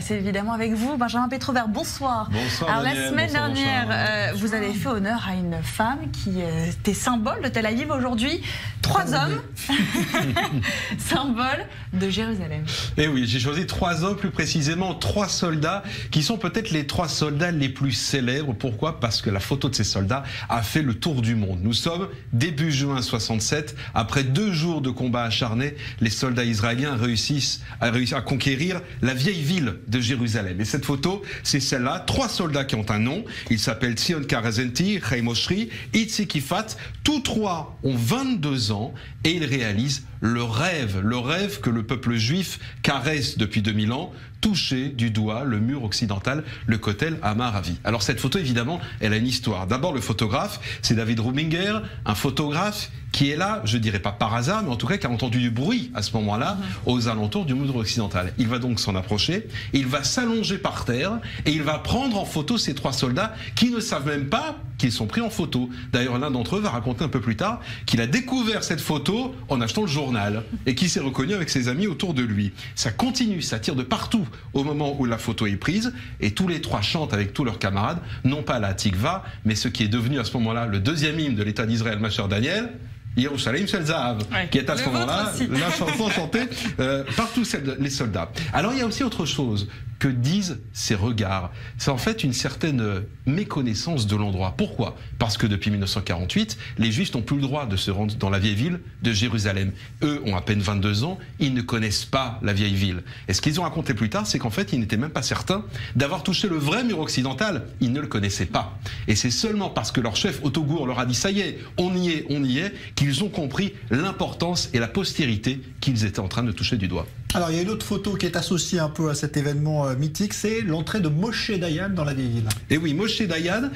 C'est évidemment avec vous, Benjamin Pétrovert. Bonsoir. Bonsoir. Alors, Daniel, la semaine bonsoir, dernière, vous avez fait honneur à une femme qui était symbole de Tel Aviv. Aujourd'hui, 3 hommes, symbole de Jérusalem. Et oui, j'ai choisi 3 hommes, plus précisément 3 soldats, qui sont peut-être les 3 soldats les plus célèbres. Pourquoi? Parce que la photo de ces soldats a fait le tour du monde. Nous sommes début juin 67. Après 2 jours de combats acharnés, les soldats israéliens réussissent à conquérir la vieille ville de Jérusalem. Et cette photo, c'est celle-là. 3 soldats qui ont un nom. Ils s'appellent Tzion Karezenti, Chaim Oshri, Itzik Ifat. Tous 3 ont 22 ans et ils réalisent le rêve que le peuple juif caresse depuis 2000 ans, toucher du doigt le mur occidental, le Kotel Amaravi. Alors cette photo, évidemment, elle a une histoire. D'abord, le photographe, c'est David Rubinger, un photographe qui est là, je dirais pas par hasard, mais en tout cas qui a entendu du bruit à ce moment-là, aux alentours du mur occidental. Il va donc s'en approcher, il va s'allonger par terre et il va prendre en photo ces 3 soldats qui ne savent même pas qu'ils sont pris en photo. D'ailleurs, l'un d'entre eux va raconter un peu plus tard qu'il a découvert cette photo en achetant le journal et qu'il s'est reconnu avec ses amis autour de lui. Ça continue, ça tire de partout au moment où la photo est prise et tous les 3 chantent avec tous leurs camarades, non pas la Tikva, mais ce qui est devenu à ce moment-là le 2e hymne de l'État d'Israël, ma chère Daniel, Yerushalayim Shel Zahav, qui est à ce moment-là la chanson chantée par tous les soldats. Alors il y a aussi autre chose. Que disent ces regards? C'est en fait une certaine méconnaissance de l'endroit. Pourquoi? Parce que depuis 1948, les Juifs n'ont plus le droit de se rendre dans la vieille ville de Jérusalem. Eux ont à peine 22 ans, ils ne connaissent pas la vieille ville. Et ce qu'ils ont raconté plus tard, c'est qu'en fait, ils n'étaient même pas certains d'avoir touché le vrai mur occidental. Ils ne le connaissaient pas. Et c'est seulement parce que leur chef Otto Gur leur a dit « ça y est, on y est », qu'ils ont compris l'importance et la postérité qu'ils étaient en train de toucher du doigt. Alors, il y a une autre photo qui est associée un peu à cet événement mythique, c'est l'entrée de Moshe Dayan dans la vieille ville. Et oui, Moshe Dayan,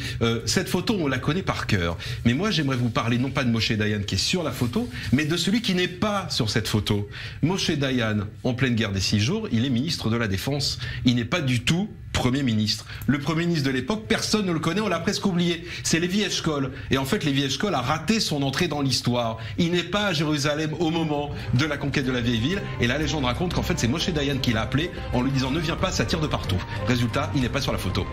cette photo, on la connaît par cœur. Mais moi, j'aimerais vous parler non pas de Moshe Dayan qui est sur la photo, mais de celui qui n'est pas sur cette photo. Moshe Dayan, en pleine guerre des 6 jours, il est ministre de la Défense. Il n'est pas du tout Premier ministre. Le Premier ministre de l'époque, personne ne le connaît, on l'a presque oublié. C'est Lévi Eshkol. Et en fait, Lévi Eshkol a raté son entrée dans l'histoire. Il n'est pas à Jérusalem au moment de la conquête de la vieille ville. Et la légende raconte qu'en fait, c'est Moshe Dayan qui l'a appelé en lui disant « Ne viens pas, ça tire de partout ». Résultat, il n'est pas sur la photo.